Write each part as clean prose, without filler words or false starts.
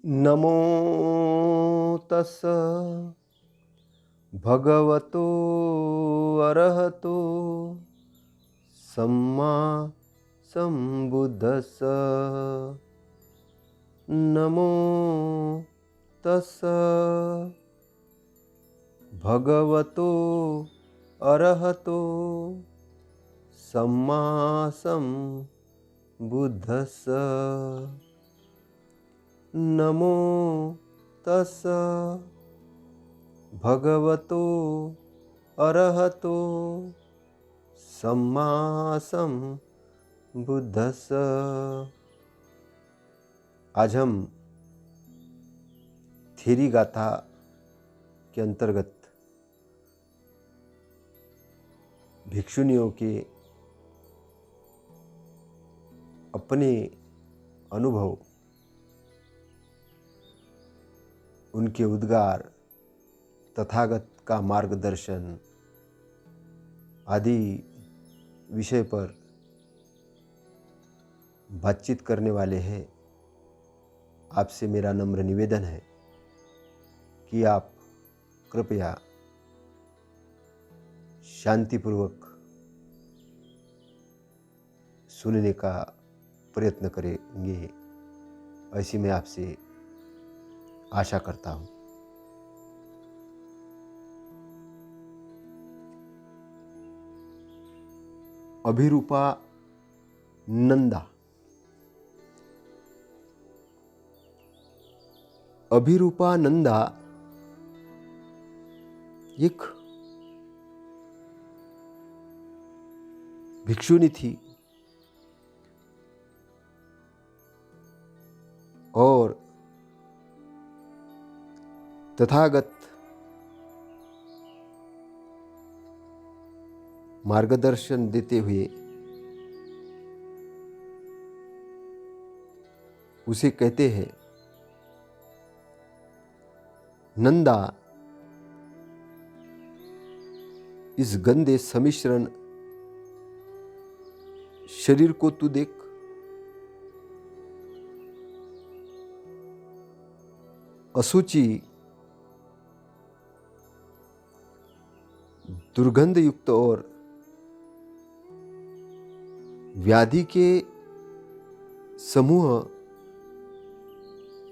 नमो तस्स भगवतो अरहतो सम्मा संबुद्धस्स। नमो तस्स भगवतो अरहतो सम्मा संबुद्धस्स। नमो तस्स भगवतो अरहतो सम्मा संबुद्धस्स। आज हम थेरी गाथा के अंतर्गत भिक्षुनियों के अपने अनुभव, उनके उद्गार, तथागत का मार्गदर्शन आदि विषय पर बातचीत करने वाले हैं। आपसे मेरा नम्र निवेदन है कि आप कृपया शांतिपूर्वक सुनने का प्रयत्न करेंगे, ऐसी मैं आपसे आशा करता हूँ। अभिरूपा नंदा। अभिरूपा नंदा एक भिक्षुनी थी और तथागत मार्गदर्शन देते हुए उसे कहते हैं, नंदा, इस गंदे सम्मिश्रण शरीर को तू देख। अशुचि, दुर्गंध युक्त और व्याधि के समूह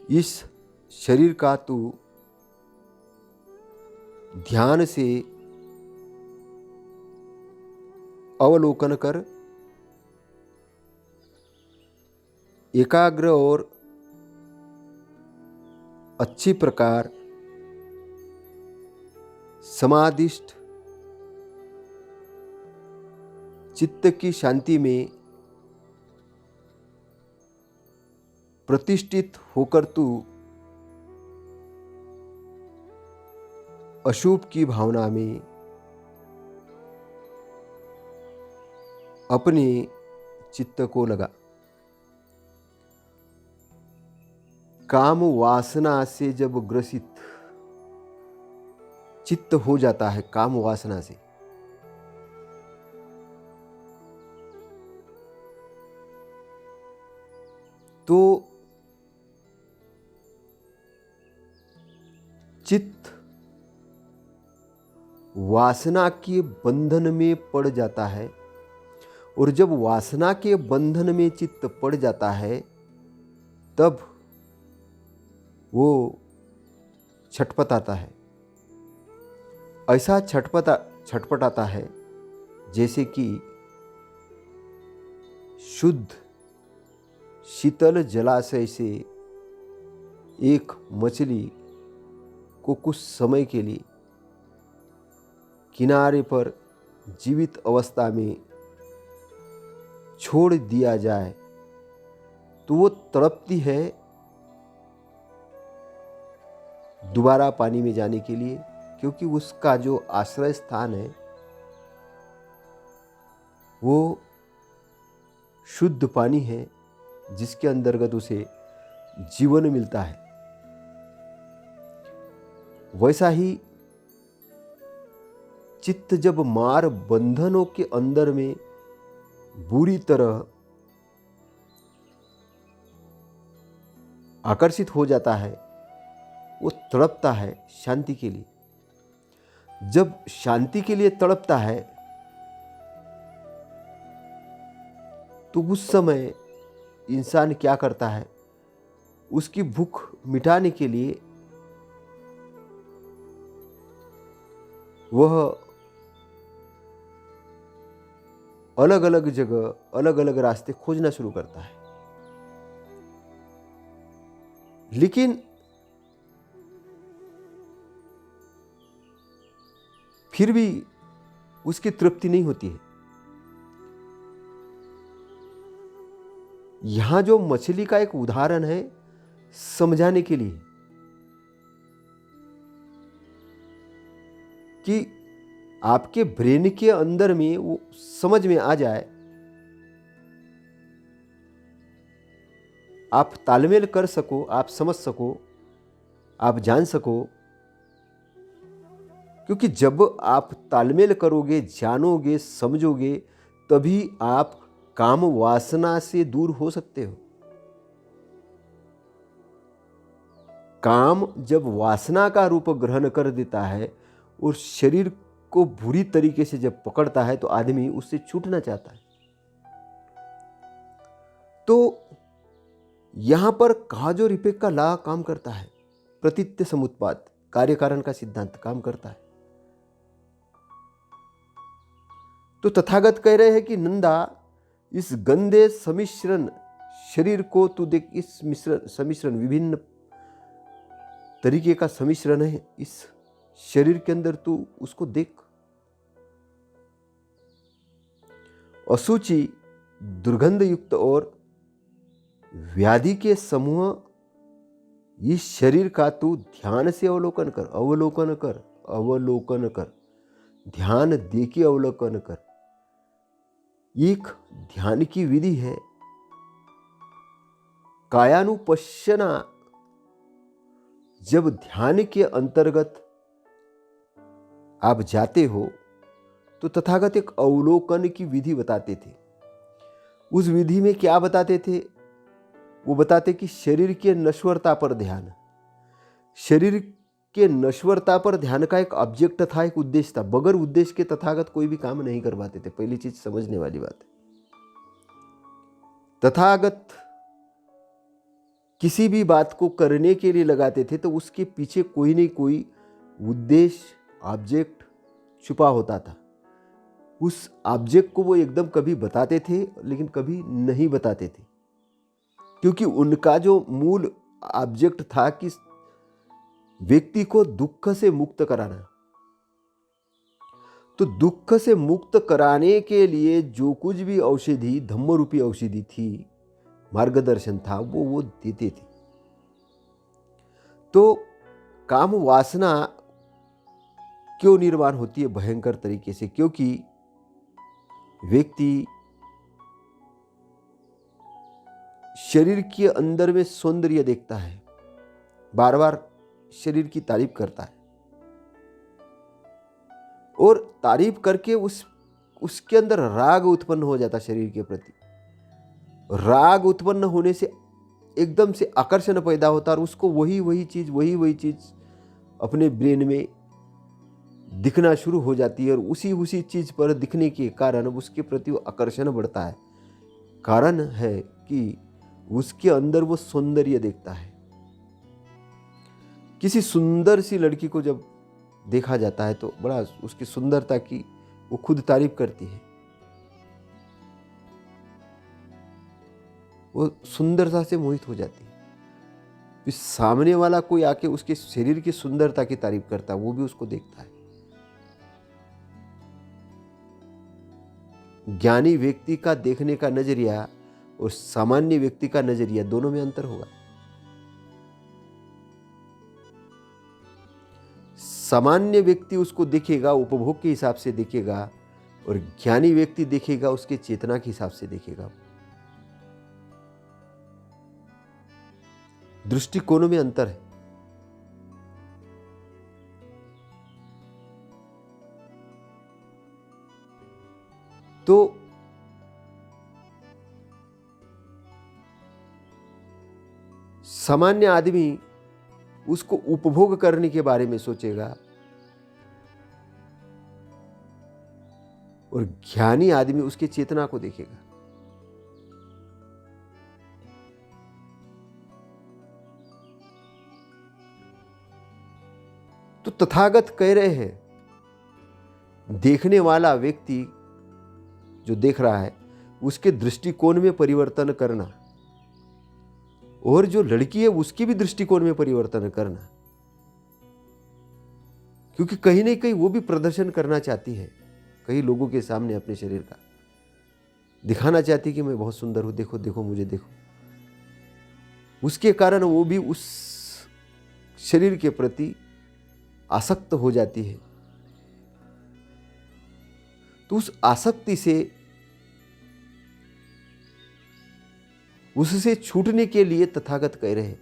इस शरीर का तू ध्यान से अवलोकन कर। एकाग्र और अच्छी प्रकार समाधिष्ठ चित्त की शांति में प्रतिष्ठित होकर तू अशुभ की भावना में अपने चित्त को लगा। काम वासना से जब ग्रसित चित्त हो जाता है, काम वासना से, तो चित्त वासना के बंधन में पड़ जाता है। और जब वासना के बंधन में चित्त पड़ जाता है, तब वो छटपटाता है। ऐसा छटपटाता है जैसे कि शुद्ध शीतल जलाशय से एक मछली को कुछ समय के लिए किनारे पर जीवित अवस्था में छोड़ दिया जाए तो वो तड़पती है दोबारा पानी में जाने के लिए, क्योंकि उसका जो आश्रय स्थान है वो शुद्ध पानी है, जिसके अंतर्गत उसे जीवन मिलता है। वैसा ही चित्त जब मार बंधनों के अंदर में बुरी तरह आकर्षित हो जाता है, वो तड़पता है शांति के लिए। जब शांति के लिए तड़पता है तो उस समय इंसान क्या करता है, उसकी भूख मिटाने के लिए वह अलग अलग जगह, अलग अलग रास्ते खोजना शुरू करता है। लेकिन फिर भी उसकी तृप्ति नहीं होती है। यहां जो मछली का एक उदाहरण है समझाने के लिए कि आपके ब्रेन के अंदर में वो समझ में आ जाए, आप तालमेल कर सको, आप समझ सको, आप जान सको। क्योंकि जब आप तालमेल करोगे, जानोगे, समझोगे, तभी आप काम वासना से दूर हो सकते हो। काम जब वासना का रूप ग्रहण कर देता है और शरीर को बुरी तरीके से जब पकड़ता है तो आदमी उससे छूटना चाहता है। तो यहां पर काज और इफेक्ट का लॉ काम करता है, प्रतीत्य समुत्पाद, कार्य कारण का सिद्धांत काम करता है। तो तथागत कह रहे हैं कि नंदा, इस गंदे समिश्रण शरीर को तू देख। इस समिश्रण विभिन्न तरीके का समिश्रण है इस शरीर के अंदर, तू उसको देख। अशुचि, दुर्गंध युक्त और व्याधि के समूह इस शरीर का तू ध्यान से अवलोकन कर, अवलोकन कर, अवलोकन कर, ध्यान दे के अवलोकन कर। एक ध्यान की विधि है कायानुपश्यना। जब ध्यान के अंतर्गत आप जाते हो तो तथागत एक अवलोकन की विधि बताते थे। उस विधि में क्या बताते थे? वो बताते कि शरीर के नश्वरता पर ध्यान, शरीर के नश्वरता पर ध्यान का एक ऑब्जेक्ट था, एक उद्देश्य था। बगैर उद्देश्य के तथागत कोई भी काम नहीं करवाते थे। पहली चीज समझने वाली बात है, तथागत किसी भी बात को करने के लिए लगाते थे तो उसके पीछे कोई नहीं कोई उद्देश्य, ऑब्जेक्ट छुपा होता था। उस ऑब्जेक्ट को वो एकदम कभी बताते थे लेकिन कभी नहीं बताते थे, क्योंकि उनका जो मूल ऑब्जेक्ट था कि व्यक्ति को दुख से मुक्त कराना। तो दुख से मुक्त कराने के लिए जो कुछ भी औषधि, धम्म रूपी औषधि थी, मार्गदर्शन था, वो देते थे। तो काम वासना क्यों निर्माण होती है? भयंकर तरीके से, क्योंकि व्यक्ति शरीर के अंदर में सौंदर्य देखता है, बार बार शरीर की तारीफ करता है और तारीफ करके उसके अंदर राग उत्पन्न हो जाता शरीर के प्रति। राग उत्पन्न होने से एकदम से आकर्षण पैदा होता और उसको वही चीज अपने ब्रेन में दिखना शुरू हो जाती है और उसी चीज पर दिखने के कारण उसके प्रति वो आकर्षण बढ़ता है। कारण है कि उसके अंदर वो सौंदर्य देखता है। किसी सुंदर सी लड़की को जब देखा जाता है तो बड़ा उसकी सुंदरता की वो खुद तारीफ करती है। वो सुंदरता से मोहित हो जाती है। फिर सामने वाला कोई आके उसके शरीर की सुंदरता की तारीफ करता है, वो भी उसको देखता है। ज्ञानी व्यक्ति का देखने का नजरिया और सामान्य व्यक्ति का नजरिया दोनों में अंतर होगा। सामान्य व्यक्ति उसको देखेगा उपभोग के हिसाब से देखेगा और ज्ञानी व्यक्ति देखेगा उसके चेतना के हिसाब से देखेगा। दृष्टिकोणों में अंतर है। तो सामान्य आदमी उसको उपभोग करने के बारे में सोचेगा और ज्ञानी आदमी उसकी चेतना को देखेगा। तो तथागत कह रहे हैं, देखने वाला व्यक्ति जो देख रहा है उसके दृष्टिकोण में परिवर्तन करना, और जो लड़की है उसकी भी दृष्टिकोण में परिवर्तन करना, क्योंकि कहीं ना कहीं वो भी प्रदर्शन करना चाहती है, कई लोगों के सामने अपने शरीर का दिखाना चाहती है कि मैं बहुत सुंदर हूं, देखो देखो मुझे देखो। उसके कारण वो भी उस शरीर के प्रति आसक्त हो जाती है। तो उस आसक्ति से, उससे छूटने के लिए तथागत कह रहे हैं।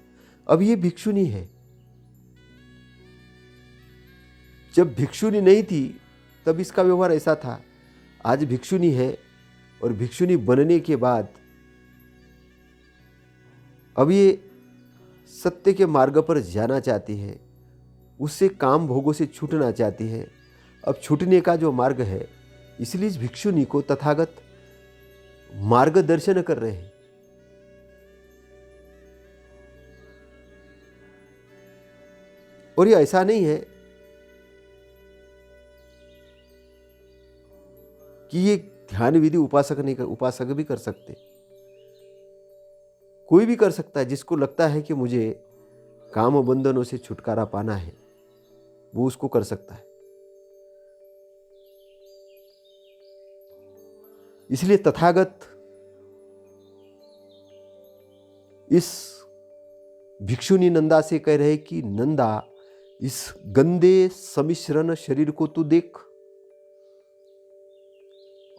अब ये भिक्षुनी है, जब भिक्षुनी नहीं थी तब इसका व्यवहार ऐसा था। आज भिक्षुनी है और भिक्षुनी बनने के बाद अब ये सत्य के मार्ग पर जाना चाहती है, उससे काम भोगों से छूटना चाहती है। अब छूटने का जो मार्ग है, इसलिए इस भिक्षुनी को तथागत मार्गदर्शन कर रहे हैं। और ये ऐसा नहीं है कि ये ध्यान विधि उपासक नहीं कर, उपासक भी कर सकते, कोई भी कर सकता है। जिसको लगता है कि मुझे काम बंधनों से छुटकारा पाना है, वो उसको कर सकता है। इसलिए तथागत इस भिक्षुनी नंदा से कह रहे कि नंदा, इस गंदे समिश्रण शरीर को तू देख,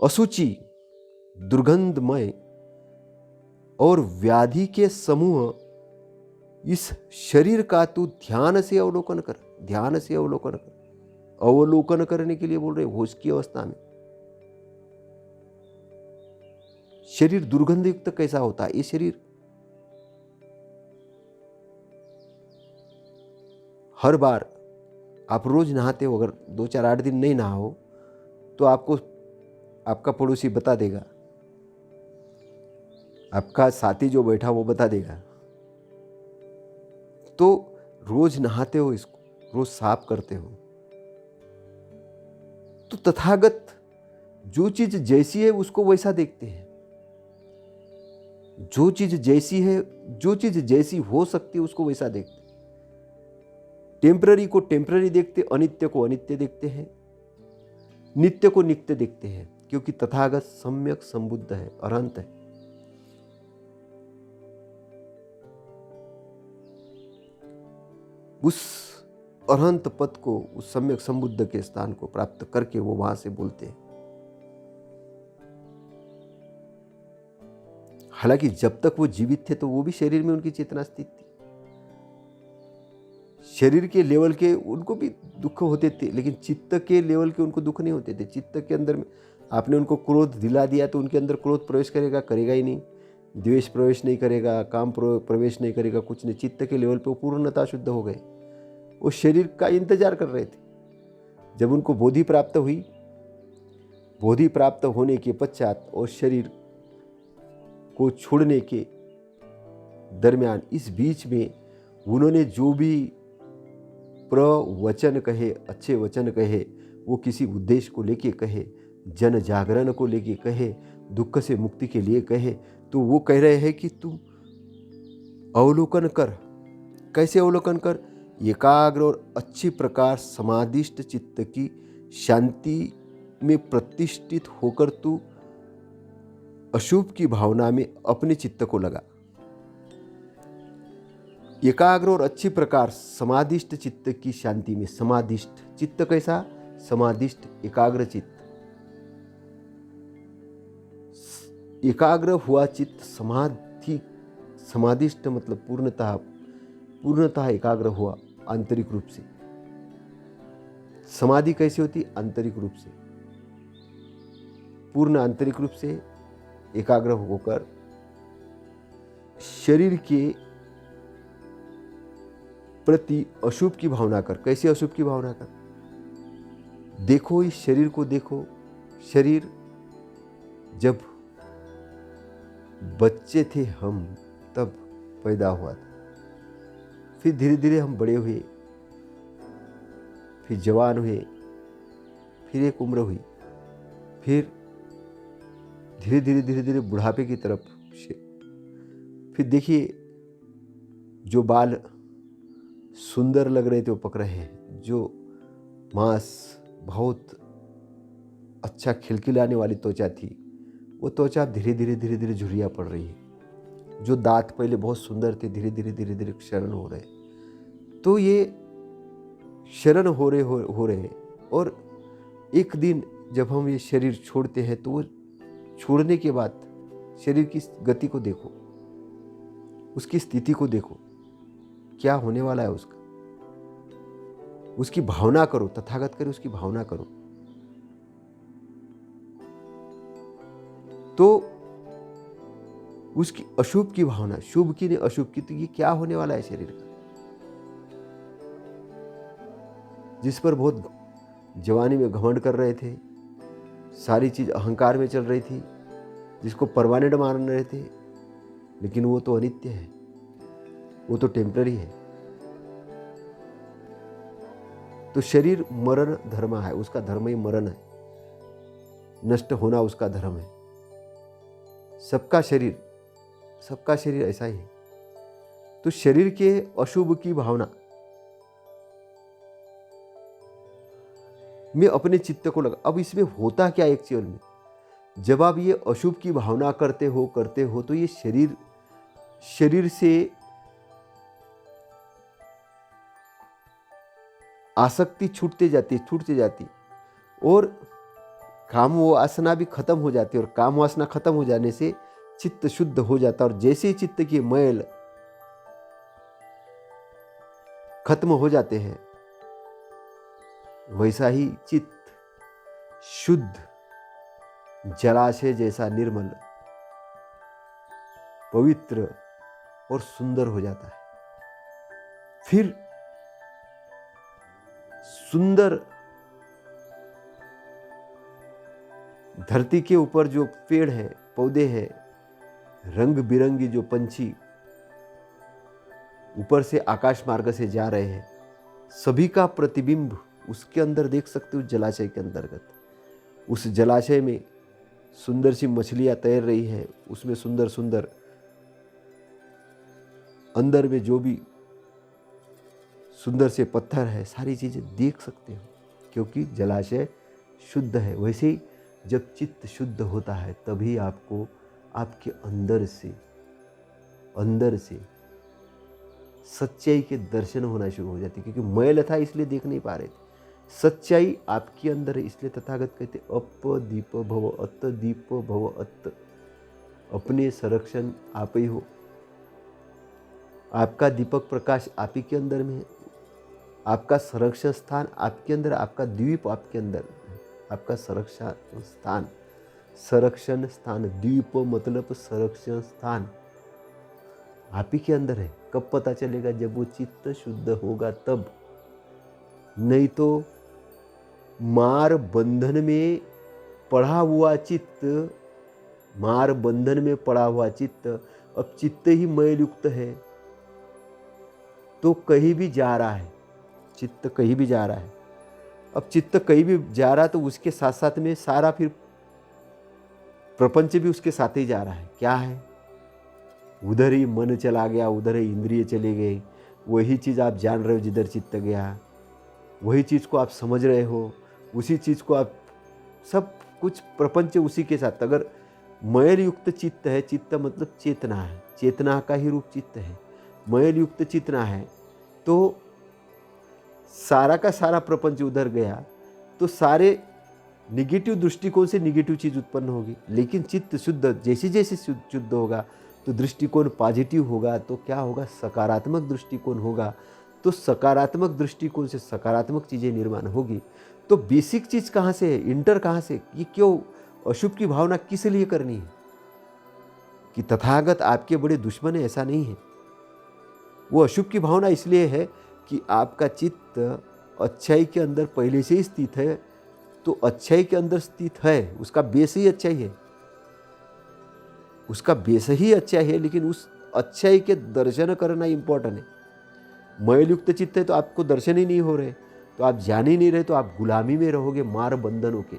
अशुचि, दुर्गंधमय और व्याधि के समूह इस शरीर का तू ध्यान से अवलोकन कर। ध्यान से अवलोकन कर, अवलोकन करने के लिए बोल रहे होश की अवस्था में। शरीर दुर्गंध युक्त कैसा होता है? ये शरीर हर बार आप रोज नहाते हो, अगर 2-4-8 दिन नहीं नहाओ तो आपको आपका पड़ोसी बता देगा, आपका साथी जो बैठा वो बता देगा। तो रोज नहाते हो, इसको रोज साफ करते हो। तो तथागत जो चीज जैसी है उसको वैसा देखते हैं। जो चीज जैसी है, जो चीज जैसी हो सकती है उसको वैसा देखते हैं। टेम्पररी को टेम्पररी देखते, अनित्य को अनित्य देखते हैं, नित्य को नित्य देखते हैं, क्योंकि तथागत सम्यक संबुद्ध है, अनंत है। उस अनंत पद को, उस सम्यक संबुद्ध के स्थान को प्राप्त करके वो वहां से बोलते हैं। हालांकि जब तक वो जीवित थे तो वो भी शरीर में उनकी चेतना स्थित थी। शरीर के लेवल के उनको भी दुख होते थे, लेकिन चित्त के लेवल के उनको दुख नहीं होते थे। चित्त के अंदर में आपने उनको क्रोध दिला दिया तो उनके अंदर क्रोध प्रवेश करेगा? करेगा ही नहीं। द्वेष प्रवेश नहीं करेगा, काम प्रवेश नहीं करेगा, कुछ नहीं। चित्त के लेवल पे वो पूर्णतः शुद्ध हो गए। वो शरीर का इंतजार कर रहे थे। जब उनको बोधि प्राप्त हुई, बोधि प्राप्त होने के पश्चात और शरीर को छोड़ने के दरमियान, इस बीच में उन्होंने जो भी प्रवचन कहे, अच्छे वचन कहे, वो किसी उद्देश्य को लेके कहे, जन जागरण को लेके कहे, दुख से मुक्ति के लिए कहे, तो वो कह रहे हैं कि तुम अवलोकन कर। कैसे अवलोकन कर? एकाग्र और अच्छी प्रकार समाधिष्ट चित्त की शांति में प्रतिष्ठित होकर तू अशुभ की भावना में अपने चित्त को लगा। एकाग्र और अच्छी प्रकार समाधिष्ट चित्त की शांति में। समाधिष्ट चित्त कैसा? समाधिष्ट, एकाग्र चित्त। एकाग्र हुआ चित्त समाधि, समाधिष्ट मतलब पूर्णतः एकाग्र हुआ आंतरिक रूप से। समाधि कैसे होती? आंतरिक रूप से, पूर्ण आंतरिक रूप से एकाग्र होकर शरीर के प्रति अशुभ की भावना कर। कैसे अशुभ की भावना कर? देखो इस शरीर को देखो। शरीर जब बच्चे थे हम तब पैदा हुआ था, फिर धीरे धीरे हम बड़े हुए, फिर जवान हुए, फिर एक उम्र हुई, फिर धीरे धीरे धीरे धीरे बुढ़ापे की तरफ से। फिर देखिए जो बाल सुंदर लग रहे थे वो पक रहे हैं, जो मांस बहुत अच्छा खिलखिलाने वाली त्वचा थी वो त्वचा धीरे धीरे धीरे धीरे झुर्रियाँ पड़ रही है। जो दांत पहले बहुत सुंदर थे धीरे धीरे धीरे धीरे क्षरण हो रहे। तो ये क्षरण हो रहे और एक दिन जब हम ये शरीर छोड़ते हैं तो वो छोड़ने के बाद शरीर की गति को देखो, उसकी स्थिति को देखो, क्या होने वाला है उसका। उसकी भावना करो, तथागत करे उसकी भावना करो। तो उसकी अशुभ की भावना, शुभ की नहीं अशुभ की, तो ये क्या होने वाला है शरीर का, जिस पर बहुत जवानी में घमंड कर रहे थे, सारी चीज अहंकार में चल रही थी, जिसको परमानेंट मान रहे थे, लेकिन वो तो अनित्य है, वो तो टेम्पररी है। तो शरीर मरण धर्म है, उसका धर्म ही मरण है, नष्ट होना उसका धर्म है। सबका शरीर ऐसा ही है। तो शरीर के अशुभ की भावना में अपने चित्त को लगा। अब इसमें होता क्या एक्चुअल में, जब आप ये अशुभ की भावना करते हो तो ये शरीर से आसक्ति छूटते जाती और काम वासना भी खत्म हो जाती है। और काम वासना खत्म हो जाने से चित्त शुद्ध हो जाता है। और जैसे ही चित्त की मैल खत्म हो जाते हैं वैसा ही चित्त शुद्ध जलाशय जैसा निर्मल, पवित्र और सुंदर हो जाता है। फिर सुंदर धरती के ऊपर जो पेड़ है, पौधे हैं, रंग बिरंगी जो पंछी ऊपर से आकाश मार्ग से जा रहे हैं, सभी का प्रतिबिंब उसके अंदर देख सकते हो। जलाशय के अंतर्गत उस जलाशय में सुंदर सी मछलियां तैर रही है, उसमें सुंदर सुंदर अंदर में जो भी सुंदर से पत्थर है, सारी चीजें देख सकते हो, क्योंकि जलाशय शुद्ध है। वैसे ही जब चित्त शुद्ध होता है तभी आपको आपके अंदर से सच्चाई के दर्शन होना शुरू हो जाते, क्योंकि मैल था इसलिए देख नहीं पा रहे थे। सच्चाई आपके अंदर है, इसलिए तथागत कहते अप दीप भव अत दीप भव अत। अपने संरक्षण आप ही हो, आपका दीपक प्रकाश आप ही के अंदर में है, आपका संरक्षण स्थान आपके अंदर, आपका द्वीप आपके अंदर, आपका संरक्षण स्थान द्वीप मतलब संरक्षण स्थान आप ही के अंदर है। कब पता चलेगा? जब वो चित्त शुद्ध होगा तब। नहीं तो मार बंधन में पड़ा हुआ चित्त, अब चित्त ही मैल युक्त है तो कहीं भी जा रहा है, चित्त कहीं भी जा रहा है। अब चित्त कहीं भी जा रहा है तो उसके साथ साथ में सारा फिर प्रपंच भी उसके साथ ही जा रहा है। क्या है? उधर ही मन चला गया, उधर ही इंद्रिय चले गए, वही चीज़ आप जान रहे हो जिधर चित्त गया, वही चीज़ को आप समझ रहे हो, उसी चीज़ को आप सब कुछ प्रपंच उसी के साथ। अगर मैल युक्त चित्त है, चित्त मतलब चेतना है, चेतना का ही रूप चित्त है, मैल युक्त चेतना है तो सारा का सारा प्रपंच उधर गया तो सारे निगेटिव दृष्टिकोण से निगेटिव चीज उत्पन्न होगी। लेकिन चित्त शुद्ध जैसे जैसे शुद्ध होगा तो दृष्टिकोण पॉजिटिव होगा, तो क्या होगा? सकारात्मक दृष्टिकोण होगा, तो सकारात्मक दृष्टिकोण से सकारात्मक चीजें निर्माण होगी। तो बेसिक चीज कहाँ से है? इंटर कहाँ से? ये क्यों अशुभ की भावना किस लिए करनी है? कि तथागत आपके बड़े दुश्मन है, ऐसा नहीं है। वो अशुभ की भावना इसलिए है कि आपका चित्त अच्छाई के अंदर पहले से ही स्थित है, तो अच्छाई के अंदर स्थित है, उसका बेस ही अच्छाई है, उसका बेस ही अच्छाई है, लेकिन उस अच्छाई के दर्शन करना इंपॉर्टेंट है। मयलयुक्त चित्त है तो आपको दर्शन ही नहीं हो रहे, तो आप जान ही नहीं रहे, तो आप गुलामी में रहोगे, मार बंधनों के,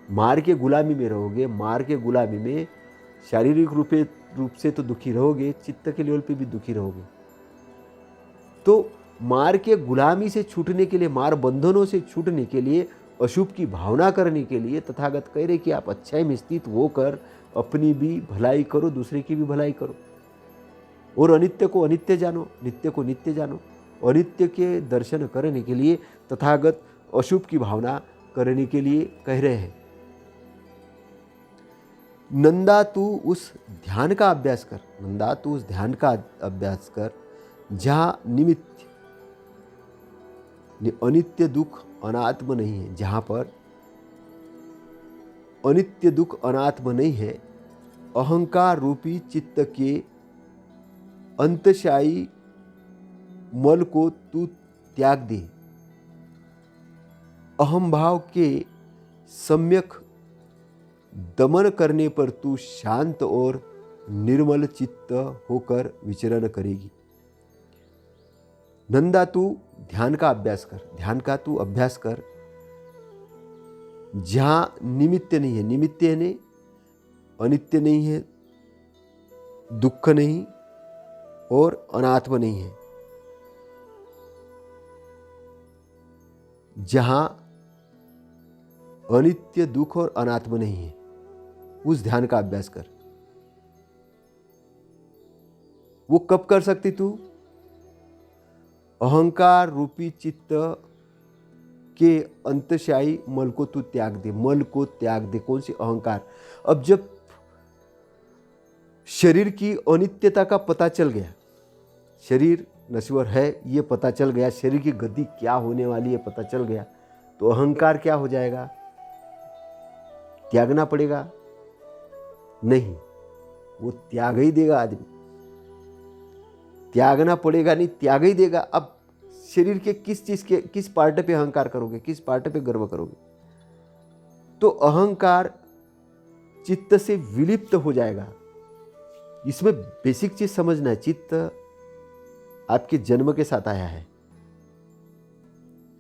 मार के गुलामी में रहोगे। मार के गुलामी में शारीरिक रूप से तो दुखी रहोगे, चित्त के लेवल पे भी दुखी रहोगे। तो मार के गुलामी से छूटने के लिए, मार बंधनों से छूटने के लिए, अशुभ की भावना करने के लिए तथागत कह रहे कि आप अच्छाई में स्थित होकर अपनी भी भलाई करो, दूसरे की भी भलाई करो, और अनित्य को अनित्य जानो, नित्य को नित्य जानो। अनित्य के दर्शन करने के लिए तथागत अशुभ की भावना करने के लिए कह रहे हैं। नंदा तू उस ध्यान का अभ्यास कर, नंदा तू उस ध्यान का अभ्यास कर जहाँ निमित्त अनित्य दुख अनात्म नहीं है, जहाँ पर अनित्य दुख अनात्म नहीं है, अहंकार रूपी चित्त के अंतशायी मल को तू त्याग दे। अहम भाव के सम्यक दमन करने पर तू शांत और निर्मल चित्त होकर विचरण करेगी। नंदा तू ध्यान का अभ्यास कर, ध्यान का तू अभ्यास कर जहां निमित्त नहीं है, निमित्त यानी अनित्य नहीं है, दुख नहीं और अनात्म नहीं है, जहां अनित्य दुख और अनात्म नहीं है, उस ध्यान का अभ्यास कर। वो कब कर सकती तू? अहंकार रूपी चित्त के अंतशायी मल को तू त्याग दे, मल को त्याग दे। कौन सी? अहंकार। अब जब शरीर की अनित्यता का पता चल गया, शरीर नश्वर है ये पता चल गया, शरीर की गति क्या होने वाली है पता चल गया, तो अहंकार क्या हो जाएगा? त्यागना पड़ेगा? नहीं, वो त्याग ही देगा आदमी, त्यागना पड़ेगा नहीं, त्याग ही देगा। अब शरीर के किस चीज के, किस पार्ट पे अहंकार करोगे, किस पार्ट पे गर्व करोगे? तो अहंकार चित्त से विलिप्त हो जाएगा। इसमें बेसिक चीज समझना है, चित्त आपके जन्म के साथ आया है,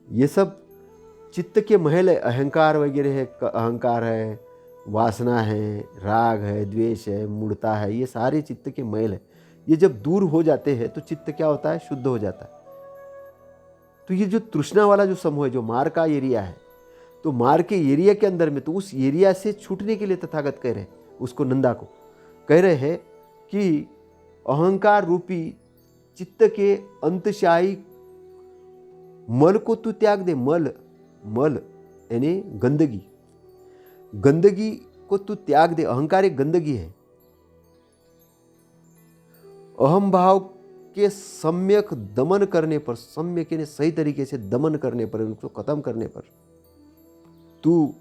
ये सब चित्त के महल है, अहंकार वगैरह है, अहंकार है, वासना है, राग है, द्वेष है, मूढ़ता है, ये सारे चित्त के महल है। ये जब दूर हो जाते हैं तो चित्त क्या होता है? शुद्ध हो जाता है। तो ये जो तृष्णा वाला जो समूह है, जो मार का एरिया है, तो मार के एरिया के अंदर में, तो उस एरिया से छूटने के लिए तथागत कह रहे हैं उसको, नंदा को कह रहे हैं कि अहंकार रूपी चित्त के अंतशायी मल को तू त्याग दे। मल, मल यानी गंदगी, गंदगी को तू त्याग दे। अहंकार एक गंदगी है। अहम भाव के सम्यक दमन करने पर, सम्यक यानी सही तरीके से दमन करने पर, उनको खत्म करने पर तू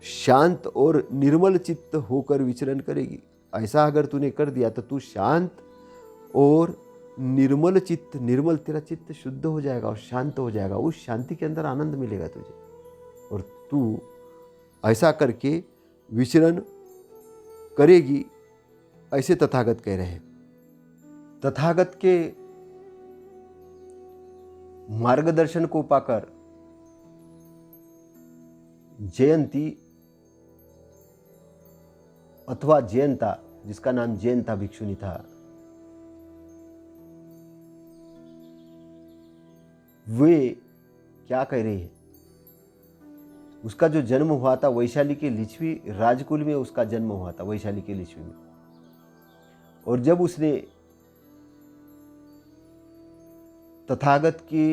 शांत और निर्मल चित्त होकर विचरण करेगी। ऐसा अगर तूने कर दिया तो तू शांत और निर्मल चित्त, निर्मल तेरा चित्त शुद्ध हो जाएगा और शांत हो जाएगा। उस शांति के अंदर आनंद मिलेगा तुझे, और तू ऐसा करके विचरण करेगी, ऐसे तथागत कह रहे हैं। तथागत के मार्गदर्शन को पाकर जयंती अथवा जयंता, जिसका नाम जयंता भिक्षुनी था, वे क्या कह रही है? उसका जो जन्म हुआ था वैशाली के लिच्छवी राजकुल में, उसका जन्म हुआ था वैशाली के लिच्छवी में। और जब उसने तथागत के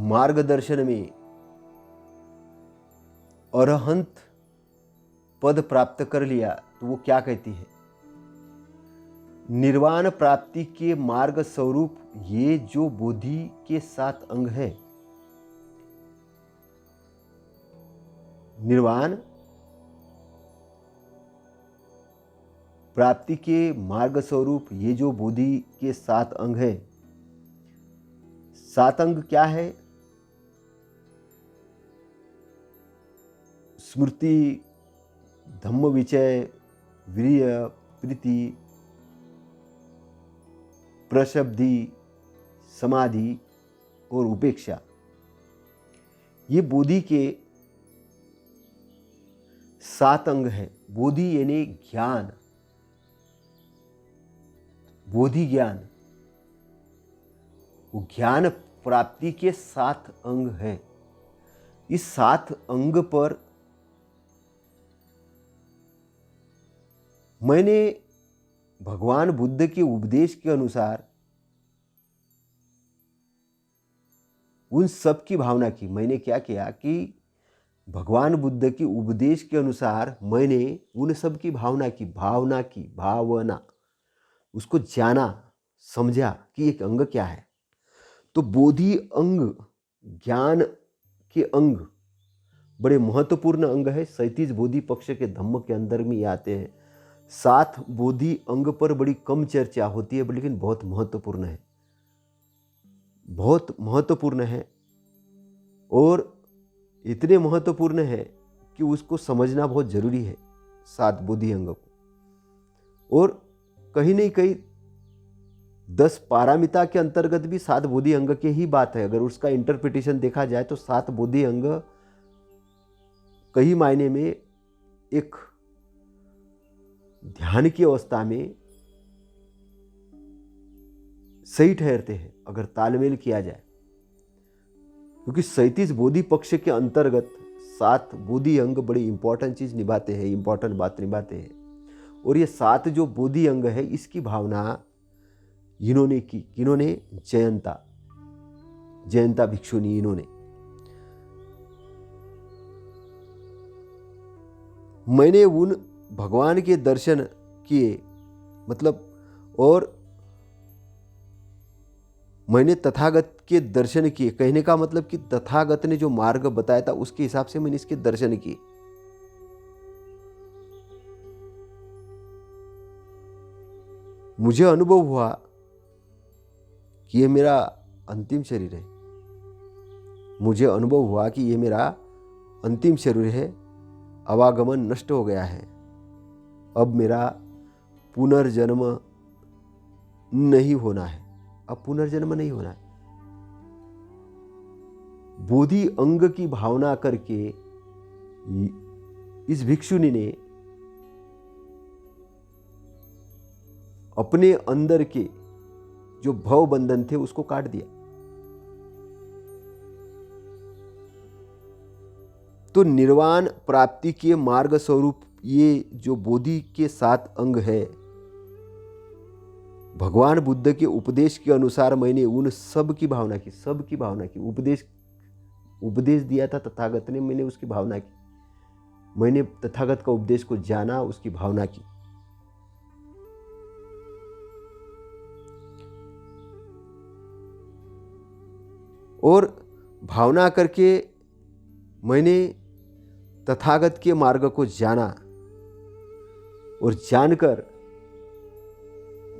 मार्गदर्शन में अरहंत पद प्राप्त कर लिया, तो वो क्या कहती है? निर्वाण प्राप्ति के मार्ग स्वरूप ये जो बुद्धि के 7 अंग है, निर्वाण प्राप्ति के मार्ग स्वरूप ये जो बोधि के 7 अंग हैं, 7 अंग क्या है? स्मृति, धम्म विचय, वीर्य, प्रीति, प्रशब्दि, समाधि और उपेक्षा। ये बोधि के 7 अंग हैं। बोधि यानी ज्ञान, बोधि ज्ञान, वो ज्ञान प्राप्ति के 7 अंग हैं। इस 7 अंग पर मैंने भगवान बुद्ध के उपदेश के अनुसार उन सब की भावना की। मैंने क्या किया कि भगवान बुद्ध के उपदेश के अनुसार मैंने उन सब की भावना उसको जाना, समझा कि एक अंग क्या है। तो बोधि अंग, ज्ञान के अंग बड़े महत्वपूर्ण अंग है। 37 बोधि पक्ष के धम्म के अंदर में ये आते हैं। 7 बोधि अंग पर बड़ी कम चर्चा होती है, लेकिन बहुत महत्वपूर्ण है, बहुत महत्वपूर्ण है। और इतने महत्वपूर्ण है कि उसको समझना बहुत जरूरी है 7 बोधि अंग को। और कहीं नहीं कहीं 10 पारामिता के अंतर्गत भी 7 बोधि अंग के ही बात है। अगर उसका इंटरप्रिटेशन देखा जाए तो 7 बोधि अंग कई मायने में एक ध्यान की अवस्था में सही ठहरते हैं अगर तालमेल किया जाए, क्योंकि 37 बोधि पक्ष के अंतर्गत 7 बोधि अंग बड़ी इंपॉर्टेंट चीज निभाते हैं, इंपॉर्टेंट बात निभाते हैं। और ये 7 जो बोधि अंग है, इसकी भावना इन्होंने की, किन्होंने? जयंता भिक्षुनी। इन्होंने, मैंने उन भगवान के दर्शन किए, मतलब, और मैंने तथागत के दर्शन किए। कहने का मतलब कि तथागत ने जो मार्ग बताया था उसके हिसाब से मैंने इसके दर्शन किए। मुझे अनुभव हुआ कि ये मेरा अंतिम शरीर है। मुझे अनुभव हुआ कि ये मेरा अंतिम शरीर है, आवागमन नष्ट हो गया है, अब मेरा पुनर्जन्म नहीं होना है, अब पुनर्जन्म नहीं होना है। बोधि अंग की भावना करके इस भिक्षुनी ने अपने अंदर के जो भव बंधन थे उसको काट दिया। तो निर्वाण प्राप्ति के मार्ग स्वरूप ये जो बोधि के 7 अंग है, भगवान बुद्ध के उपदेश के अनुसार मैंने उन सब की भावना की, उपदेश दिया था तथागत ने, मैंने उसकी भावना की। मैंने तथागत का उपदेश को जाना, उसकी भावना की। और भावना करके मैंने तथागत के मार्ग को जाना, और जानकर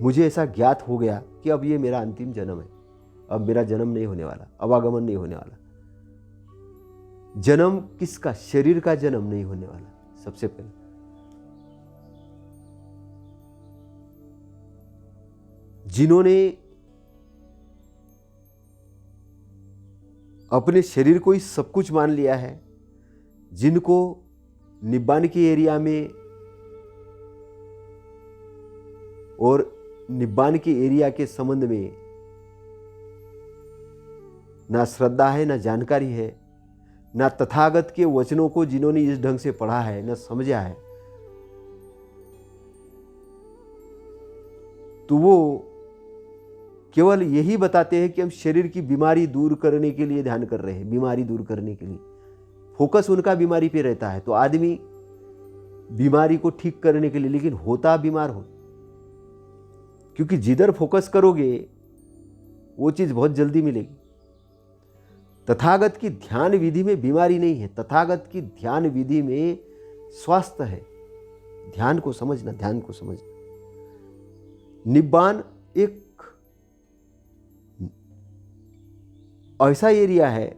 मुझे ऐसा ज्ञात हो गया कि अब ये मेरा अंतिम जन्म है, अब मेरा जन्म नहीं होने वाला, आवागमन नहीं होने वाला। जन्म किसका? शरीर का जन्म नहीं होने वाला। सबसे पहले जिन्होंने अपने शरीर को ही सब कुछ मान लिया है, जिनको निब्बान के एरिया में और निब्बान के एरिया के संबंध में ना श्रद्धा है, ना जानकारी है, ना तथागत के वचनों को जिन्होंने इस ढंग से पढ़ा है, ना समझा है, तो वो केवल यही बताते हैं कि हम शरीर की बीमारी दूर करने के लिए ध्यान कर रहे हैं, बीमारी दूर करने के लिए फोकस उनका बीमारी पे रहता है। तो आदमी बीमारी को ठीक करने के लिए, लेकिन होता बीमार हो, क्योंकि जिधर फोकस करोगे वो चीज बहुत जल्दी मिलेगी। तथागत की ध्यान विधि में बीमारी नहीं है, तथागत की ध्यान विधि में स्वास्थ्य है। ध्यान को समझना, ध्यान को समझना। निब्बान एक ऐसा एरिया है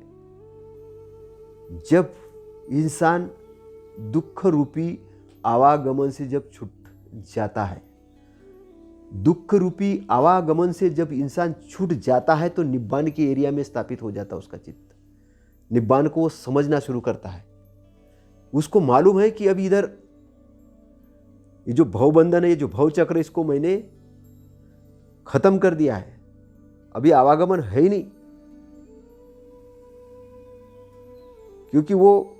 जब इंसान दुख रूपी आवागमन से जब छूट जाता है, दुख रूपी आवागमन से जब इंसान छूट जाता है तो निब्बान के एरिया में स्थापित हो जाता है उसका चित्त। निब्बान को वो समझना शुरू करता है। उसको मालूम है कि अभी इधर ये जो भवबंधन है, ये जो भव चक्र, इसको मैंने खत्म कर दिया है, अभी आवागमन है ही नहीं। क्योंकि वो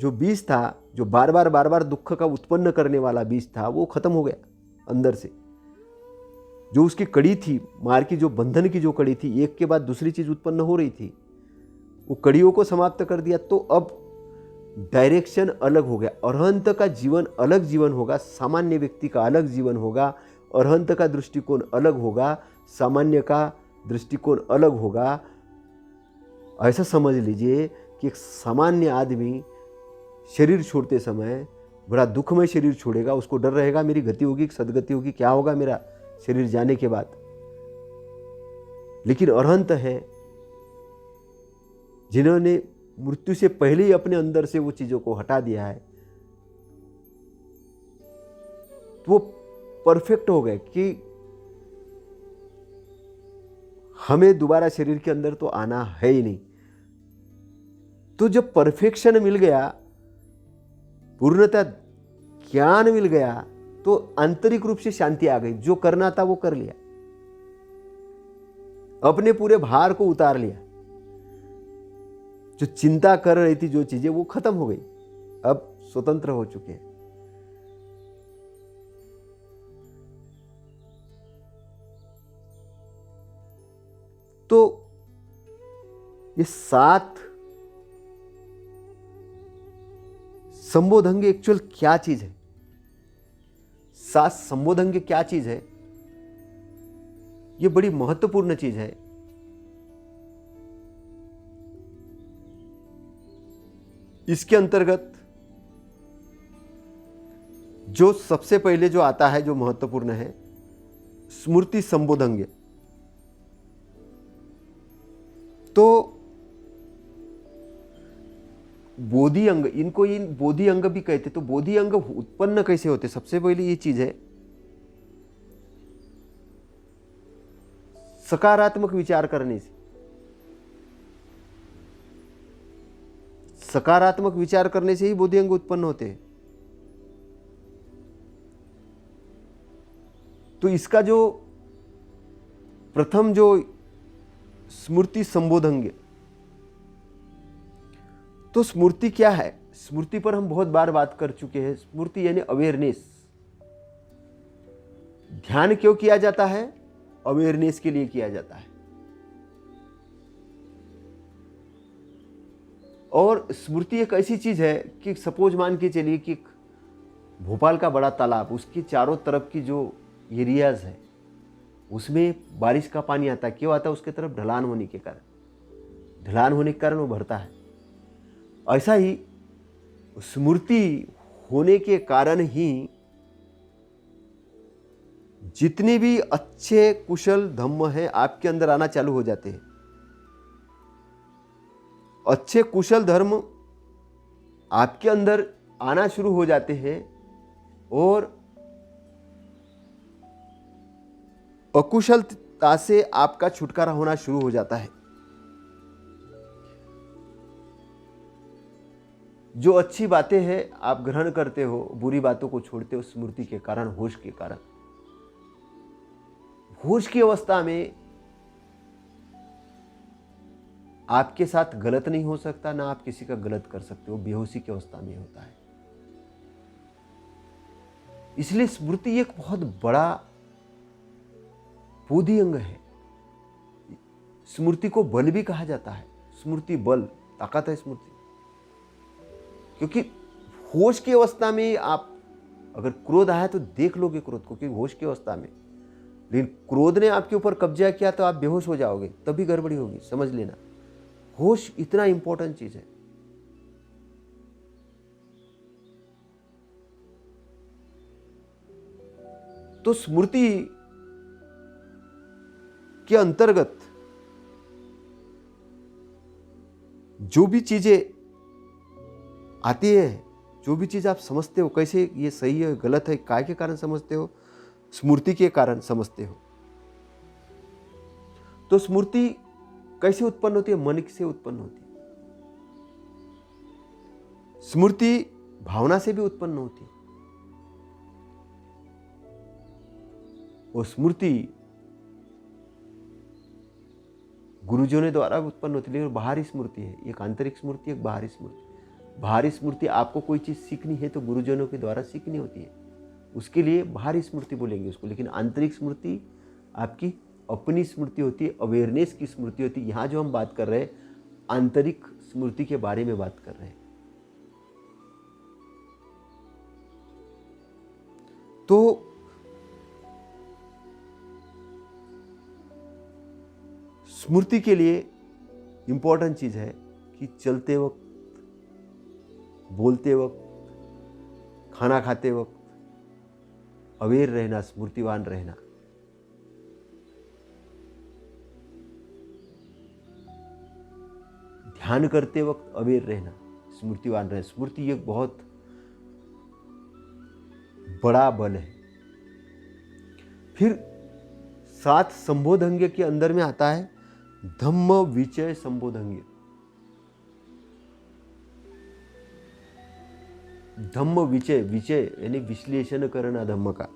जो बीज था, जो बार बार दुख का उत्पन्न करने वाला बीज था, वो खत्म हो गया अंदर से। जो उसकी कड़ी थी, मार की जो बंधन की जो कड़ी थी, एक के बाद दूसरी चीज उत्पन्न हो रही थी, वो कड़ियों को समाप्त कर दिया। तो अब डायरेक्शन अलग हो गया। अरहंत का जीवन अलग जीवन होगा, सामान्य व्यक्ति का अलग जीवन होगा। अरहंत का दृष्टिकोण अलग होगा, सामान्य का दृष्टिकोण अलग होगा। ऐसा समझ लीजिए कि एक सामान्य आदमी शरीर छोड़ते समय बड़ा दुखमय शरीर छोड़ेगा, उसको डर रहेगा मेरी गति होगी कि सदगति होगी, क्या होगा मेरा शरीर जाने के बाद। लेकिन अरहंत है जिन्होंने मृत्यु से पहले ही अपने अंदर से वो चीजों को हटा दिया है, तो वो परफेक्ट हो गए कि हमें दोबारा शरीर के अंदर तो आना है ही नहीं। तो जब परफेक्शन मिल गया, पूर्णता ज्ञान मिल गया, तो आंतरिक रूप से शांति आ गई। जो करना था वो कर लिया, अपने पूरे भार को उतार लिया। जो चिंता कर रही थी, जो चीजें, वो खत्म हो गई, अब स्वतंत्र हो चुके हैं। तो ये 7 संबोधंग एक्चुअल क्या चीज है? 7 संबोधंग क्या चीज है? ये बड़ी महत्वपूर्ण चीज है। इसके अंतर्गत जो सबसे पहले जो आता है, जो महत्वपूर्ण है, स्मृति संबोधंग। तो बोधि अंग, इनको इन बोधि अंग भी कहते। तो बोधि अंग उत्पन्न कैसे होते? सबसे पहले ये चीज है, सकारात्मक विचार करने से। सकारात्मक विचार करने से ही बोधि अंग उत्पन्न होते हैं। तो इसका जो प्रथम जो स्मृति संबोधंग, तो स्मृति क्या है? स्मृति पर हम बहुत बार बात कर चुके हैं। स्मृति यानी अवेयरनेस। ध्यान क्यों किया जाता है? अवेयरनेस के लिए किया जाता है। और स्मृति एक ऐसी चीज है कि सपोज मान के चलिए कि भोपाल का बड़ा तालाब, उसकी चारों तरफ की जो एरियाज है, उसमें बारिश का पानी आता है। क्यों आता है? उसके तरफ ढलान होने के कारण। ढलान होने के कारण वो भरता है। ऐसा ही स्मृति होने के कारण ही जितने भी अच्छे कुशल धम्म हैं आपके अंदर आना चालू हो जाते हैं। अच्छे कुशल धर्म आपके अंदर आना शुरू हो जाते हैं और अकुशलता से आपका छुटकारा होना शुरू हो जाता है। जो अच्छी बातें हैं आप ग्रहण करते हो, बुरी बातों को छोड़ते हो स्मृति के कारण, होश के कारण। होश की अवस्था में आपके साथ गलत नहीं हो सकता, ना आप किसी का गलत कर सकते हो। बेहोशी की अवस्था में होता है। इसलिए स्मृति एक बहुत बड़ा बोधि अंग है। स्मृति को बल भी कहा जाता है। स्मृति बल, ताकत है स्मृति। क्योंकि होश की अवस्था में आप, अगर क्रोध आया तो देख लोगे क्रोध को, क्योंकि होश की अवस्था में। लेकिन क्रोध ने आपके ऊपर कब्जा किया तो आप बेहोश हो जाओगे, तभी गड़बड़ी होगी, समझ लेना। होश इतना इंपॉर्टेंट चीज है। तो स्मृति के अंतर्गत जो भी चीजें आती है, जो भी चीज आप समझते हो, कैसे ये सही है गलत है, काय के कारण समझते हो, स्मृति के कारण समझते हो। तो स्मृति कैसे उत्पन्न होती है? मन से उत्पन्न होती है। स्मृति भावना से भी उत्पन्न होती है। वो स्मृति गुरुजनों द्वारा उत्पन्न होती है, लेकिन बाहरी स्मृति है। एक आंतरिक स्मृति, एक बाहरी स्मृति। बाहरी स्मृति, आपको कोई चीज सीखनी है तो गुरुजनों के द्वारा सीखनी होती है, उसके लिए बाहरी स्मृति बोलेंगे उसको। लेकिन आंतरिक स्मृति आपकी अपनी स्मृति होती है, अवेयरनेस की स्मृति होती है। यहां जो हम बात कर रहे हैं आंतरिक स्मृति के बारे में बात कर रहे हैं। तो स्मृति के लिए इंपॉर्टेंट चीज है कि चलते वक्त, बोलते वक्त, खाना खाते वक्त अवेयर रहना, स्मृतिवान रहना। ध्यान करते वक्त अवेयर रहना, स्मृतिवान रहना। स्मृति एक बहुत बड़ा बल है। फिर 7 संबोधंग्य के अंदर में आता है धम्म विचय संबोधंग्य। धम्म विचय, विचय यानी विश्लेषण करना धम्म का।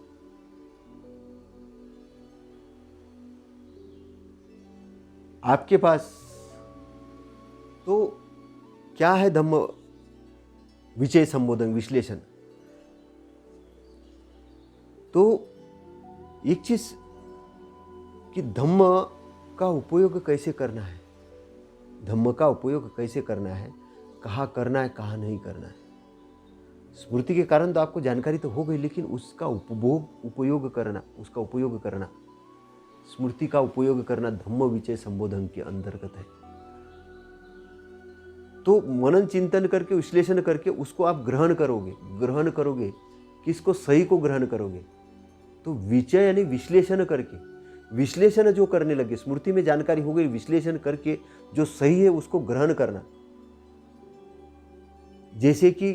आपके पास तो क्या है धम्म विचय संबोधन, विश्लेषण? तो एक चीज कि धम्म का उपयोग कैसे करना है, धम्म का उपयोग कैसे करना है, कहाँ करना है, कहाँ नहीं करना है। स्मृति के कारण तो आपको जानकारी तो हो गई, लेकिन उसका उपयोग करना, उसका उपयोग करना, स्मृति का उपयोग करना धम्म विचय संबोधन के अंतर्गत है। तो मनन चिंतन करके, विश्लेषण करके उसको आप ग्रहण करोगे, किसको? सही को ग्रहण करोगे। तो विचय यानी विश्लेषण करके, विश्लेषण जो करने लगे, स्मृति में जानकारी हो गई, विश्लेषण करके जो सही है उसको ग्रहण करना। जैसे कि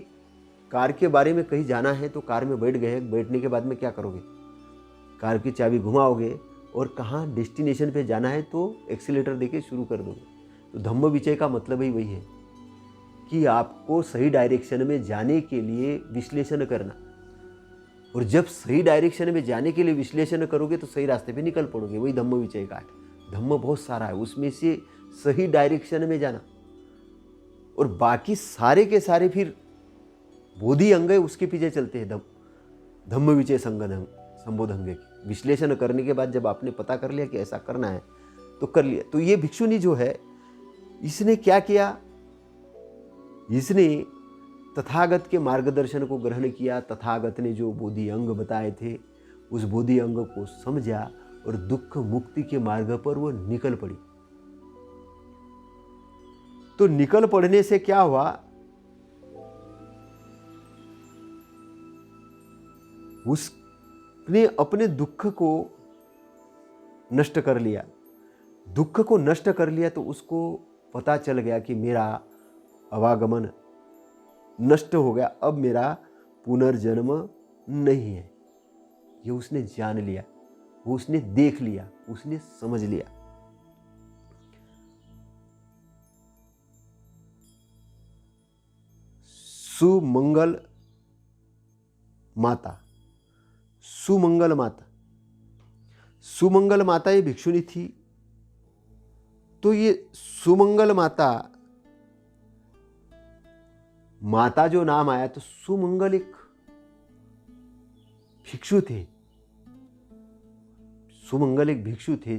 कार के बारे में कहीं जाना है तो कार में बैठ गए, बैठने के बाद में क्या करोगे? कार की चाबी घुमाओगे और कहाँ डेस्टिनेशन पे जाना है तो एक्सीलेटर देके शुरू कर दोगे। तो धम्म विचय का मतलब ही वही है कि आपको सही डायरेक्शन में जाने के लिए विश्लेषण करना। और जब सही डायरेक्शन में जाने के लिए विश्लेषण करोगे तो सही रास्ते पे निकल पड़ोगे। वही धम्म विचय का है। धम्म बहुत सारा है, उसमें से सही डायरेक्शन में जाना, और बाकी सारे के सारे फिर बोधि अंग है उसके पीछे चलते हैं। धम्म विचय संबोधंग की विश्लेषण करने के बाद जब आपने पता कर लिया कि ऐसा करना है तो कर लिया। तो ये भिक्षुनी जो है, इसने क्या किया? इसने तथागत के मार्गदर्शन को ग्रहण किया। तथागत ने जो बोधि अंग बताए थे उस बोधि अंग को समझा और दुख मुक्ति के मार्ग पर वो निकल पड़ी। तो निकल पड़ने से क्या हुआ? उसने अपने दुख को नष्ट कर लिया। दुख को नष्ट कर लिया तो उसको पता चल गया कि मेरा आवागमन नष्ट हो गया, अब मेरा पुनर्जन्म नहीं है। ये उसने जान लिया, वो उसने देख लिया, उसने समझ लिया। सुमंगल माता, सुमंगल माता, सुमंगल माता ये भिक्षुणी थी। तो ये सुमंगल माता, माता जो नाम आया तो सुमंगल एक भिक्षु थे, सुमंगल एक भिक्षु थे।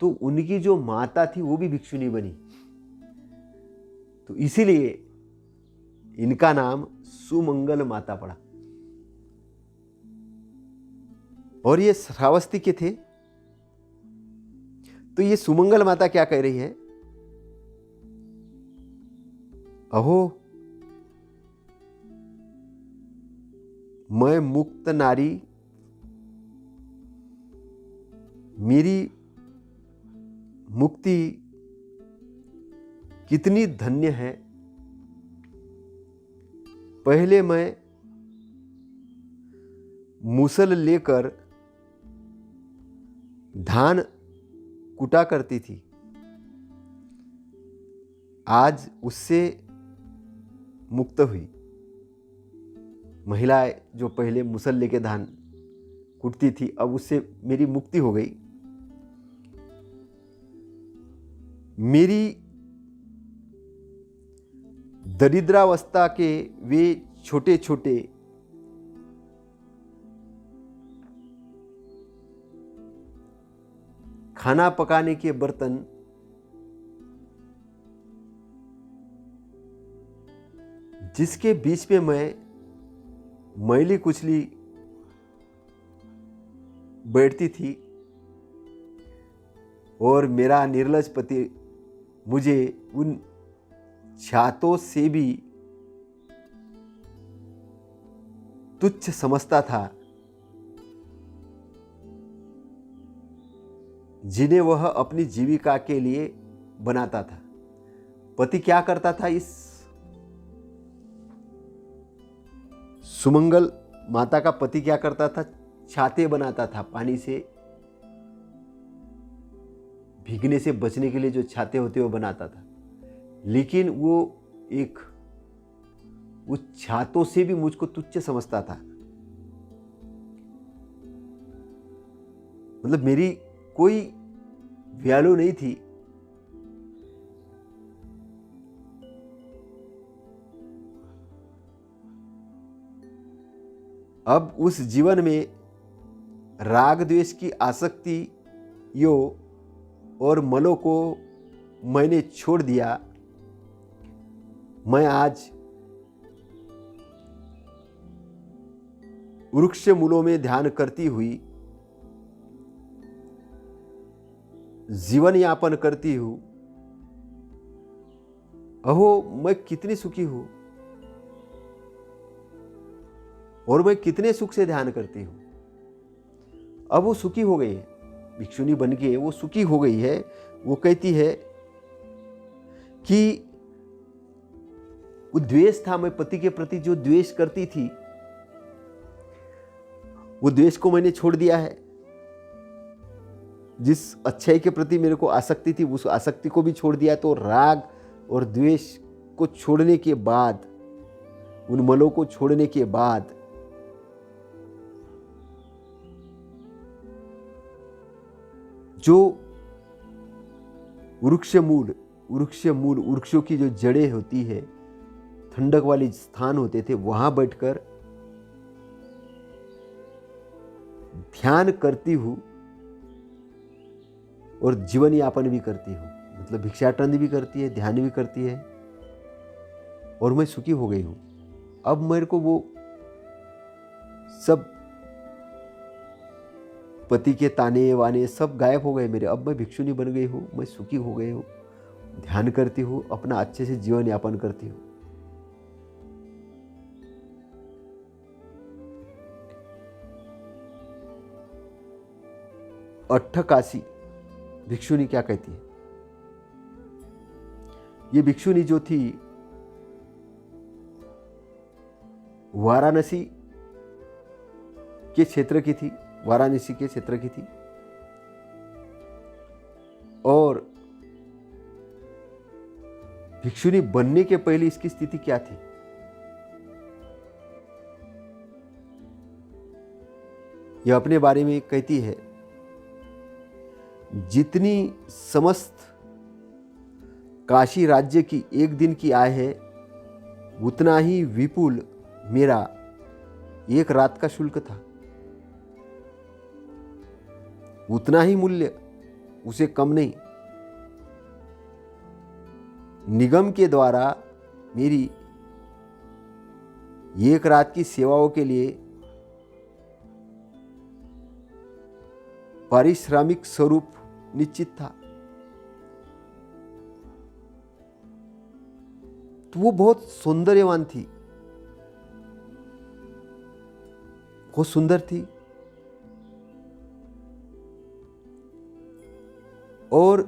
तो उनकी जो माता थी वो भी भिक्षुणी बनी, तो इसीलिए इनका नाम सुमंगल माता पड़ा। और ये श्रावस्ती के थे। तो ये सुमंगल माता क्या कह रही है? अहो, मैं मुक्त नारी, मेरी मुक्ति कितनी धन्य है। पहले मैं मूसल लेकर धान कुटा करती थी, आज उससे मुक्त हुई। महिलाएं जो पहले मुसल लेके धान कुटती थी, अब उससे मेरी मुक्ति हो गई। मेरी दरिद्रावस्था के वे छोटे छोटे खाना पकाने के बर्तन जिसके बीच में मैं मैली कुचली बैठती थी और मेरा निर्लज पति मुझे उन छातों से भी तुच्छ समझता था जिन्हें वह अपनी जीविका के लिए बनाता था। पति क्या करता था, इस सुमंगल माता का पति क्या करता था, छाते बनाता था। पानी से भीगने से बचने के लिए जो छाते होते वो बनाता था, लेकिन वो उस छातों से भी मुझको तुच्छ समझता था। मतलब मेरी कोई वैल्यू नहीं थी। अब उस जीवन में राग द्वेष की आसक्ति और मलों को मैंने छोड़ दिया। मैं आज वृक्ष मूलों में ध्यान करती हुई जीवन यापन करती हूं। अहो, मैं कितनी सुखी हूं और मैं कितने सुख से ध्यान करती हूं। अब वो सुखी हो गई है, भिक्षुनी बन के वो सुखी हो गई है। वो कहती है कि वो द्वेष था, मैं पति के प्रति जो द्वेष करती थी वो द्वेष को मैंने छोड़ दिया है। जिस अच्छाई के प्रति मेरे को आसक्ति थी उस आसक्ति को भी छोड़ दिया। तो राग और द्वेष को छोड़ने के बाद, उन मलों को छोड़ने के बाद जो वृक्षों की जो जड़ें होती है, ठंडक वाली स्थान होते थे, वहां बैठकर ध्यान करती हूं और जीवन यापन भी करती हूं। मतलब भिक्षाटन भी करती है, ध्यान भी करती है और मैं सुखी हो गई हूं। अब मेरे को वो सब पति के ताने वाने सब गायब हो गए मेरे। अब मैं भिक्षुनी बन गई हूं, मैं सुखी हो गई हूं, ध्यान करती हूं, अपना अच्छे से जीवन यापन करती हूं। अट्ठकाशी भिक्षुनी क्या कहती है? ये भिक्षुनी जो थी वाराणसी के क्षेत्र की थी, वाराणसी के क्षेत्र की थी। और भिक्षुनी बनने के पहले इसकी स्थिति क्या थी? यह अपने बारे में कहती है, जितनी समस्त काशी राज्य की एक दिन की आय है, उतना ही विपुल मेरा एक रात का शुल्क था। उतना ही मूल्य, उसे कम नहीं। निगम के द्वारा मेरी एक रात की सेवाओं के लिए पारिश्रमिक स्वरूप निश्चित था। तो वो बहुत सौंदर्यवान थी, बहुत सुंदर थी। और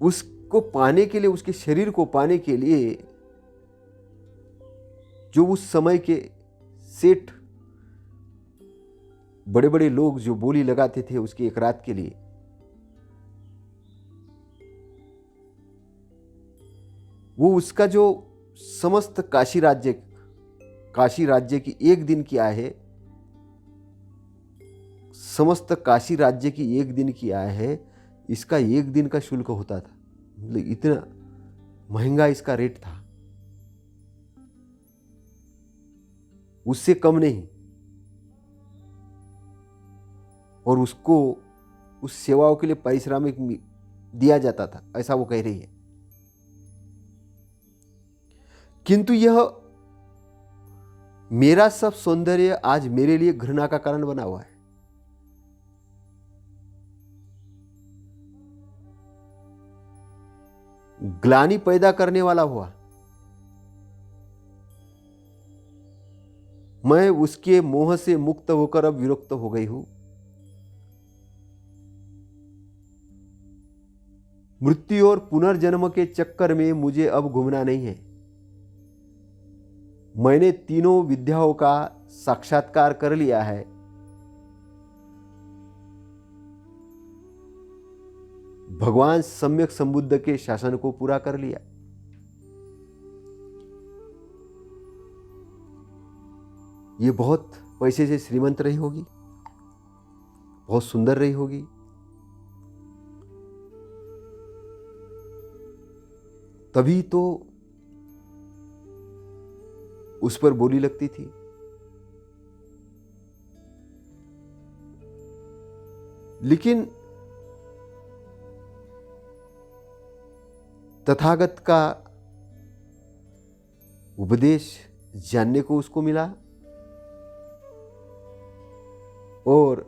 उसको पाने के लिए, उसके शरीर को पाने के लिए जो उस समय के सेठ, बड़े बड़े लोग जो बोली लगाते थे उसकी एक रात के लिए, वो उसका जो समस्त काशी राज्य की एक दिन की आय है, समस्त काशी राज्य की एक दिन की आय है, इसका एक दिन का शुल्क होता था। मतलब इतना महंगा इसका रेट था, उससे कम नहीं। और उसको उस सेवाओं के लिए पारिश्रमिक दिया जाता था, ऐसा वो कह रही है। किंतु यह मेरा सब सौंदर्य आज मेरे लिए घृणा का कारण बना हुआ है। ग्लानि पैदा करने वाला हुआ। मैं उसके मोह से मुक्त होकर अब विरक्त हो गई हूं। मृत्यु और पुनर्जन्म के चक्कर में मुझे अब घूमना नहीं है। मैंने तीनों विद्याओं का साक्षात्कार कर लिया है। भगवान सम्यक संबुद्ध के शासन को पूरा कर लिया। ये बहुत पैसे से श्रीमंत रही होगी, बहुत सुंदर रही होगी, तभी तो उस पर बोली लगती थी। लेकिन तथागत का उपदेश जानने को उसको मिला और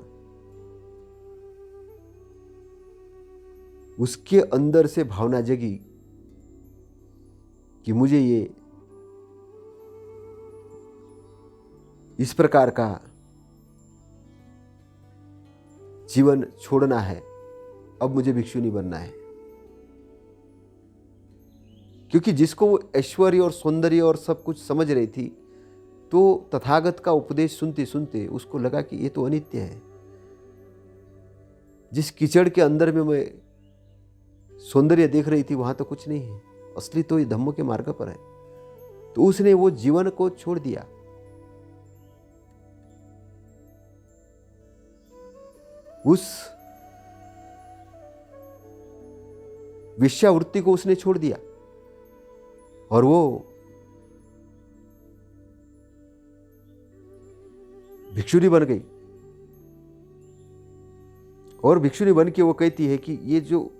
उसके अंदर से भावना जगी कि मुझे ये इस प्रकार का जीवन छोड़ना है, अब मुझे भिक्षुनी बनना है। क्योंकि जिसको वो ऐश्वर्य और सौंदर्य और सब कुछ समझ रही थी, तो तथागत का उपदेश सुनते सुनते उसको लगा कि ये तो अनित्य है। जिस कीचड़ के अंदर में मैं सौंदर्य देख रही थी वहां तो कुछ नहीं है, असली तो ये धम्म के मार्ग पर है। तो उसने वो जीवन को छोड़ दिया। उस वेश्यावृत्ति को उसने छोड़ दिया और वो भिक्षुनी बन गई। और भिक्षुनी बन के वो कहती है कि ये जो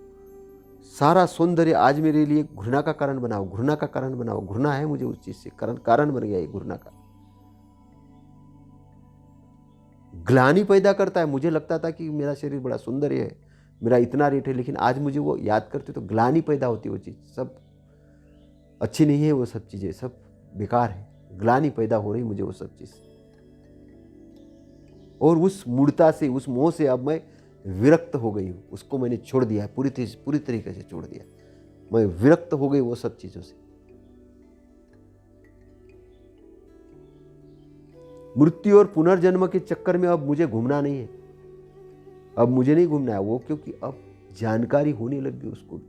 सारा सौंदर्य आज मेरे लिए घृणा का कारण बनाओ, घृणा का कारण बनाओ। घृणा है मुझे उस चीज से, कारण बन गया ये घृणा का। ग्लानि पैदा करता है। मुझे लगता था कि मेरा शरीर बड़ा सुंदर है, मेरा इतना रेट है, लेकिन आज मुझे वो याद करते तो ग्लानि पैदा होती है। वो चीज सब अच्छी नहीं है, वो सब चीजें सब बेकार है। ग्लानि पैदा हो रही मुझे वो सब चीज। और उस मूढ़ता से, उस मोह से अब मैं विरक्त हो गई हूं। उसको मैंने छोड़ दिया है, पूरी तरीके से छोड़ दिया। मैं विरक्त हो गई वो सब चीजों से। मृत्यु और पुनर्जन्म के चक्कर में अब मुझे घूमना नहीं है। अब मुझे नहीं घूमना है वो, क्योंकि अब जानकारी होने लग गई उसको।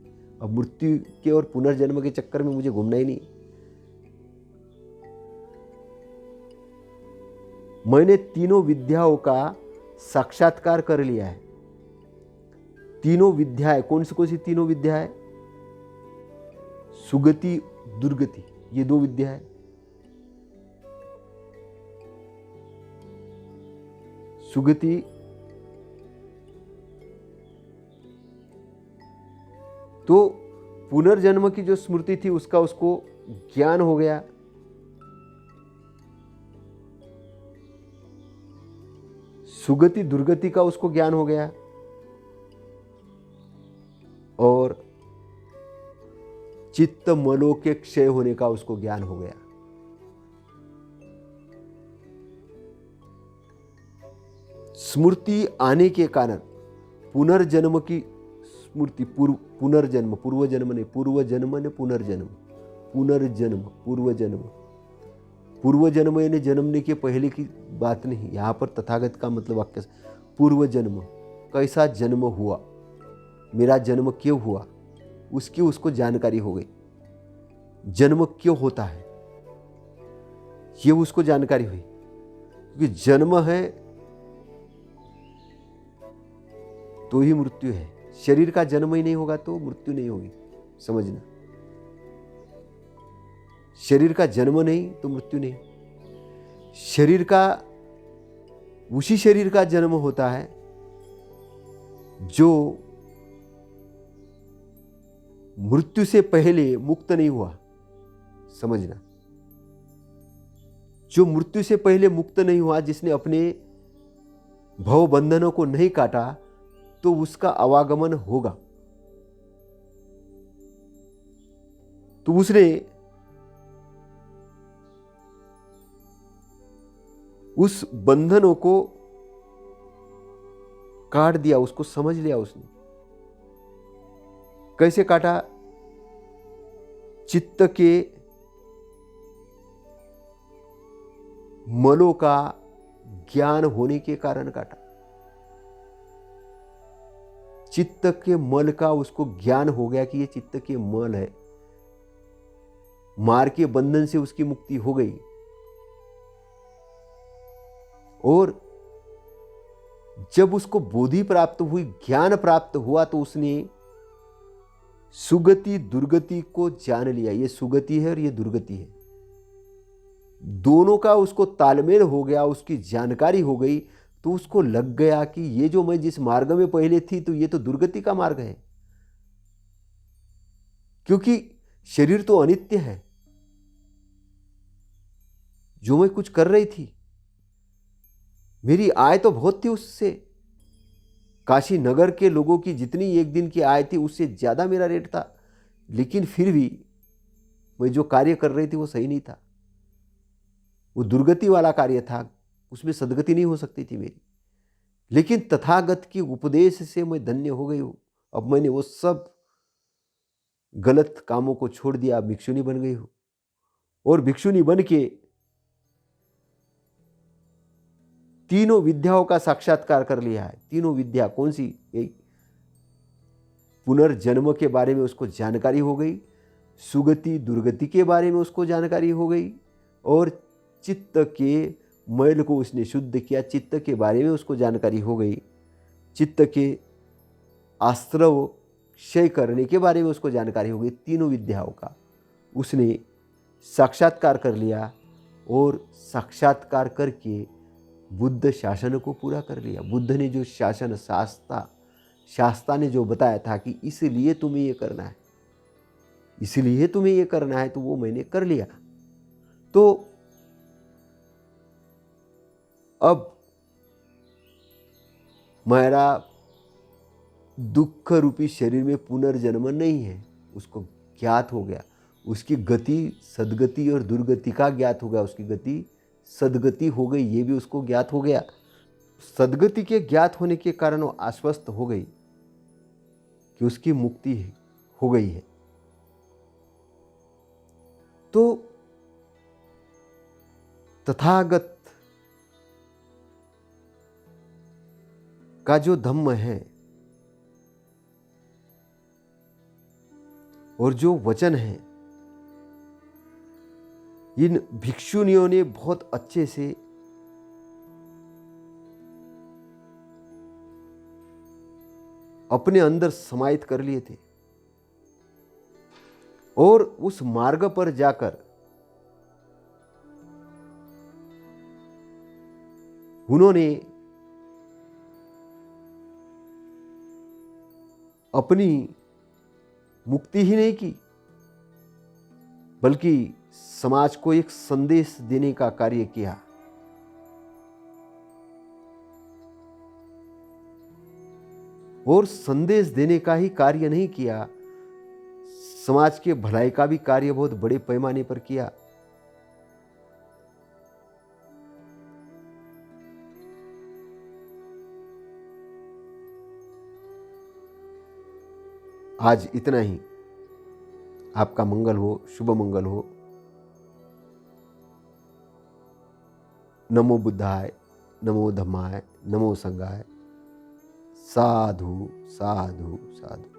अब मृत्यु के और पुनर्जन्म के चक्कर में मुझे घूमना ही नहीं। मैंने तीनों विद्याओं का साक्षात्कार कर लिया है। तीनों विद्याएं कौन सी तीनों विद्याएं? सुगति, दुर्गति, ये दो विद्या है। सुगति तो पुनर्जन्म की जो स्मृति थी उसका उसको ज्ञान हो गया। सुगति दुर्गति का उसको ज्ञान हो गया। और चित्त मनो के क्षय होने का उसको ज्ञान हो गया। स्मृति आने के कारण, पुनर्जन्म की स्मृति, पुनर्जन्म, पूर्वजन्म नहीं, पूर्वजन्म ने पुनर्जन्म, पुनर्जन्म, पूर्वजन्म। पूर्वजन्म यानी जन्मने के पहले की बात नहीं, यहाँ पर तथागत का मतलब वाक्य पूर्वजन्म, कैसा जन्म हुआ, मेरा जन्म क्यों हुआ, उसकी उसको जानकारी हो गई। जन्म क्यों होता है ये उसको जानकारी हुई, क्योंकि जन्म है तो ही मृत्यु है। शरीर का जन्म ही नहीं होगा तो मृत्यु नहीं होगी, समझना। शरीर का जन्म नहीं तो मृत्यु नहीं। शरीर का, उसी शरीर का जन्म होता है जो मृत्यु से पहले मुक्त नहीं हुआ, समझना। जो मृत्यु से पहले मुक्त नहीं हुआ, जिसने अपने भव बंधनों को नहीं काटा, तो उसका आवागमन होगा। तो उसने उस बंधनों को काट दिया, उसको समझ लिया उसने। कैसे काटा? चित्त के मलों का ज्ञान होने के कारण काटा। चित्त के मल का उसको ज्ञान हो गया कि ये चित्त के मल है, मार के बंधन से उसकी मुक्ति हो गई। और जब उसको बोधि प्राप्त हुई, ज्ञान प्राप्त हुआ, तो उसने सुगति दुर्गति को जान लिया। ये सुगति है और ये दुर्गति है, दोनों का उसको तालमेल हो गया, उसकी जानकारी हो गई। तो उसको लग गया कि ये जो मैं जिस मार्ग में पहले थी, तो ये तो दुर्गति का मार्ग है, क्योंकि शरीर तो अनित्य है। जो मैं कुछ कर रही थी, मेरी आय तो बहुत थी उससे, काशी नगर के लोगों की जितनी एक दिन की आय थी उससे ज्यादा मेरा रेट था, लेकिन फिर भी मैं जो कार्य कर रही थी वो सही नहीं था, वो दुर्गति वाला कार्य था, उसमें सदगति नहीं हो सकती थी मेरी। लेकिन तथागत की उपदेश से मैं धन्य हो गई हूं। अब मैंने वो सब गलत कामों को छोड़ दिया, भिक्षुनी बन गई हूं। और भिक्षुनी बन के तीनों विद्याओं का साक्षात्कार कर लिया है। तीनों विद्या कौन सी? एक पुनर्जन्म के बारे में उसको जानकारी हो गई, सुगति दुर्गति के बारे में उसको जानकारी हो गई, और चित्त के मैल को उसने शुद्ध किया, चित्त के बारे में उसको जानकारी हो गई, चित्त के आश्रव क्षय करने के बारे में उसको जानकारी हो गई। तीनों विद्याओं का उसने साक्षात्कार कर लिया, और साक्षात्कार करके बुद्ध शासन को पूरा कर लिया। बुद्ध ने जो शासन, शास्ता ने जो बताया था कि इसलिए तुम्हें ये करना है, इसलिए तुम्हें ये करना है, तो वो मैंने कर लिया। तो अब मेरा दुख रूपी शरीर में पुनर्जन्म नहीं है, उसको ज्ञात हो गया। उसकी गति सदगति और दुर्गति का ज्ञात हो गया, उसकी गति सदगति हो गई, ये भी उसको ज्ञात हो गया। सदगति के ज्ञात होने के कारण वो आश्वस्त हो गई कि उसकी मुक्ति हो गई है। तो तथागत का जो धम्म है और जो वचन है, इन भिक्षुनियों ने बहुत अच्छे से अपने अंदर समाहित कर लिए थे, और उस मार्ग पर जाकर उन्होंने अपनी मुक्ति ही नहीं की, बल्कि समाज को एक संदेश देने का कार्य किया। और संदेश देने का ही कार्य नहीं किया, समाज के भलाई का भी कार्य बहुत बड़े पैमाने पर किया। आज इतना ही। आपका मंगल हो, शुभ मंगल हो। नमो बुद्धाय, नमो धम्माय, नमो संघाय। साधु साधु साधु।